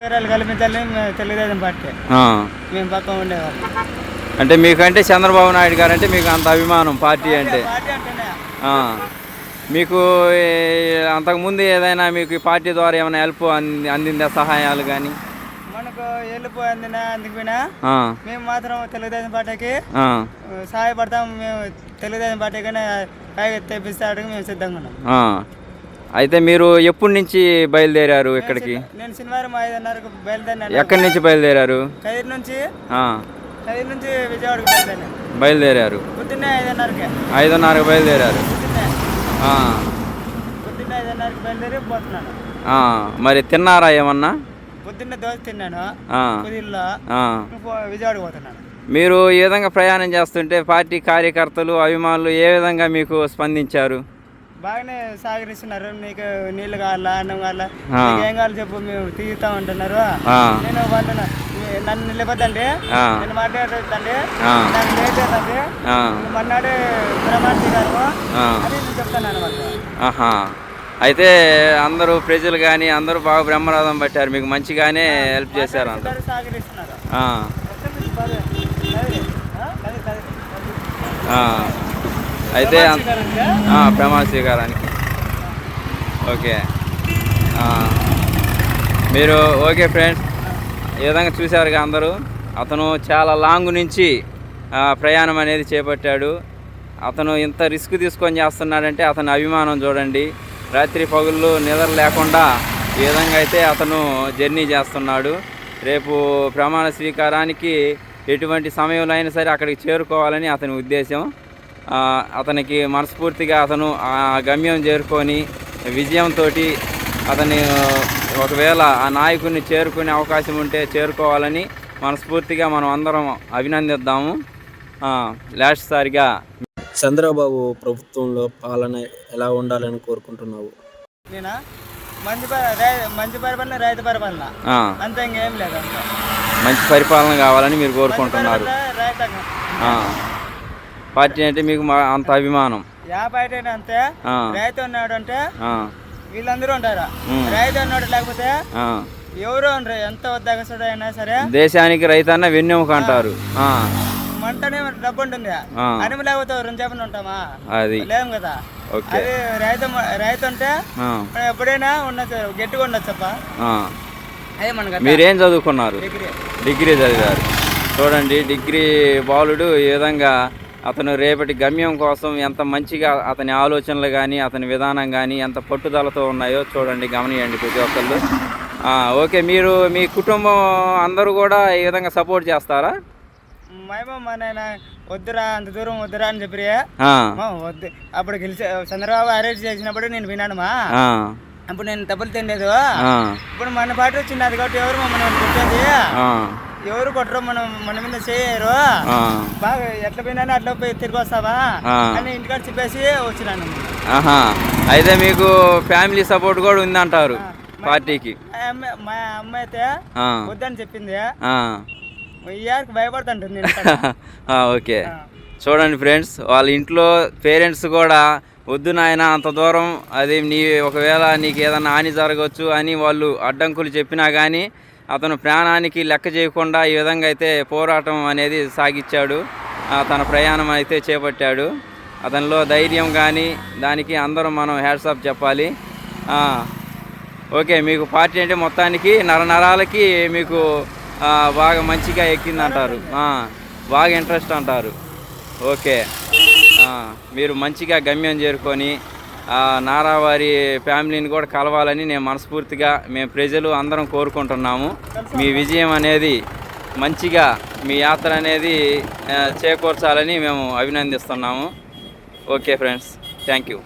కల్పించాలని తెలుగుదేశం పార్టీ మేము పక్కన ఉండేవాళ్ళం. అంటే మీకంటే చంద్రబాబు నాయుడు గారు అంటే మీకు అంత అభిమానం పార్టీ అంటే. పార్టీ అంటేనే మీకు అంతకుముందు ఏదైనా మీకు ఈ పార్టీ ద్వారా ఏమైనా హెల్ప్ అందిందా, సహాయాలు కానీ? మనకు వెళ్ళిపోయిందినా అందుకుపోయినా మేము మాత్రం తెలుగుదేశం పార్టీకి సహాయపడతాం. మేము తెలుగుదేశం పార్టీకనే పైకి తెప్పిస్తాడు మేము సిద్ధంగా ఉన్నాం. అయితే మీరు ఎప్పటి నుంచి బయలుదేరారు ఇక్కడికి? నేను శనివారం 5:30కు బయలుదేరాను. ఎక్కడి నుంచి బయలుదేరారు? ఖైర్ నుంచి విజయవాడకు బయలుదేరారు. పొద్దున్నే 5:30కి 5:30కు బయలుదేరారు. పొద్దున్నే 5:30కి బయలుదేరి పోతున్నాను. మరి తిన్నారా ఏమన్నా? పొద్దున్నే దోశ తిన్నాను కుదిల్లో. విజయవాడకు పోతున్నాను. మీరు ఈ విధంగా ప్రయాణం చేస్తుంటే పార్టీ కార్యకర్తలు, అభిమానులు ఏ విధంగా మీకు స్పందించారు? బాగానే సహకరిస్తున్నారు. నీకు నీళ్ళు కావాలా, అన్నం కావాలా, ఏం కావాలి చెప్పు మేము తీరుతాం అంటున్నారు. నేను అంటున్నా నన్ను నిలబద్దండి, నేను మాట్లాడుతుందండి, నాకు లేట్ అవుతుంది, మన్నాడే ప్రమాణ గారు అని నేను చెప్తాను అనమాట. అయితే అందరూ ప్రజలు కానీ అందరూ బాగా బ్రహ్మరథం పట్టారు, మీకు మంచిగానే హెల్ప్ చేశారు, సహకరిస్తున్నారు. అయితే ప్రమాణ స్వీకారానికి ఓకే. మీరు ఓకే ఫ్రెండ్స్, ఈ విధంగా చూశారుగా అందరూ. అతను చాలా లాంగ్ నుంచి ప్రయాణం అనేది చేపట్టాడు. అతను ఇంత రిస్క్ తీసుకొని చేస్తున్నాడంటే అతని అభిమానం చూడండి. రాత్రి పగుళ్ళు నిద్ర లేకుండా ఈ విధంగా అయితే అతను జర్నీ చేస్తున్నాడు. రేపు ప్రమాణ స్వీకారానికి ఎటువంటి సమయంలో అయినా సరే అక్కడికి చేరుకోవాలని అతని ఉద్దేశం. అతనికి మనస్ఫూర్తిగా అతను ఆ గమ్యం చేరుకొని విజయంతో అతని ఒకవేళ ఆ నాయకుడిని చేరుకునే అవకాశం ఉంటే చేరుకోవాలని మనస్ఫూర్తిగా మనం అందరం అభినందిద్దాము. లాస్ట్ సారిగా చంద్రబాబు ప్రభుత్వంలో పాలన ఎలా ఉండాలని కోరుకుంటున్నావు? నేనా మంచి పరిపాలన, రైతు పరిపాలన, అంతే ఇంకేం లేదు. మంచి పరిపాలన కావాలని మీరు కోరుకుంటున్నారు. పార్టీ అంటే మీకు అంత అభిమానం? పార్టీ అంటే అంతే. రైతు ఉన్నాడు అంటే వీళ్ళందరూ ఉంటారు. రైతు ఉన్నాడు లేకపోతే ఎవరు ఉండరు. ఎంత వద్దగస్తుడు అయినా సరే దేశానికి రైతు అన్న వెన్నెముక అంటారు. మంటనే డబ్బు ఉంటుంది, అనిమి లేకపోతే రెండు చెప్పని ఉంటామా? అది లేము కదా. అది రైతు అంటే ఎప్పుడైనా ఉండొచ్చు, గట్టిగా ఉండొచ్చప్ప. అదే మనకు. మీరేం చదువుకున్నారు? డిగ్రీ చదివారు. చూడండి, డిగ్రీ బాలుడు ఈ విధంగా అతను రేపటి గమ్యం కోసం ఎంత మంచిగా అతని ఆలోచనలు కానీ అతని విధానం కానీ ఎంత పట్టుదలతో ఉన్నాయో చూడండి, గమనియండి ప్రతి ఒక్కళ్ళు. ఓకే, మీరు మీ కుటుంబం అందరూ కూడా ఈ విధంగా సపోర్ట్ చేస్తారా? మా నాయన వద్దురా, అంత దూరం వద్దురా అని చెప్పి వద్దు. అప్పుడు గెలిచి చంద్రబాబు అరెస్ట్ చేసినప్పుడు నేను విన్నానుమా. అప్పుడు నేను తప్పులు తినలేదు. ఇప్పుడు మన పార్టీ వచ్చింది అది కాబట్టి ఎవరు మమ్మల్ని కొట్టేది, ఎవరు కొట్టరు, మన మీద చేయరు. బాగా ఎట్లా పోయినా అట్లా పోయి తిరిగి వస్తావా అని ఇంటికాడ చెప్పేసి వచ్చినాను. అయితే మీకు ఫ్యామిలీ సపోర్ట్ కూడా ఉందంటారు పార్టీకి? మా అమ్మ అయితే వద్దని చెప్పింది. భయపడుతుంటుంది. ఓకే, చూడండి ఫ్రెండ్స్, వాళ్ళ ఇంట్లో పేరెంట్స్ కూడా వద్దు నాయన అంత దూరం, అది ఒకవేళ నీకు ఏదైనా హాని జరగవచ్చు అని వాళ్ళు అడ్డంకులు చెప్పినా కానీ అతను ప్రాణానికి లెక్క చేయకుండా ఈ విధంగా అయితే పోరాటం అనేది సాగించాడు. తన ప్రయాణం అయితే చేపట్టాడు. అతనిలో ధైర్యం కానీ దానికి అందరం మనం హ్యాట్స్ ఆఫ్ చెప్పాలి. ఓకే, మీకు పార్టీ అంటే మొత్తానికి నరాలకి మీకు బాగా మంచిగా ఎక్కిందంటారు, బాగా ఇంట్రెస్ట్ అంటారు. ఓకే, మీరు మంచిగా గమ్యం చేరుకొని నారావారి ఫ్యామిలీని కూడా కలవాలని నేను మనస్ఫూర్తిగా మేము ప్రజలు అందరం కోరుకుంటున్నాము. మీ విజయం అనేది మంచిగా మీ యాత్ర అనేది చేకూర్చాలని మేము అభినందిస్తున్నాము. Okay friends, thank you.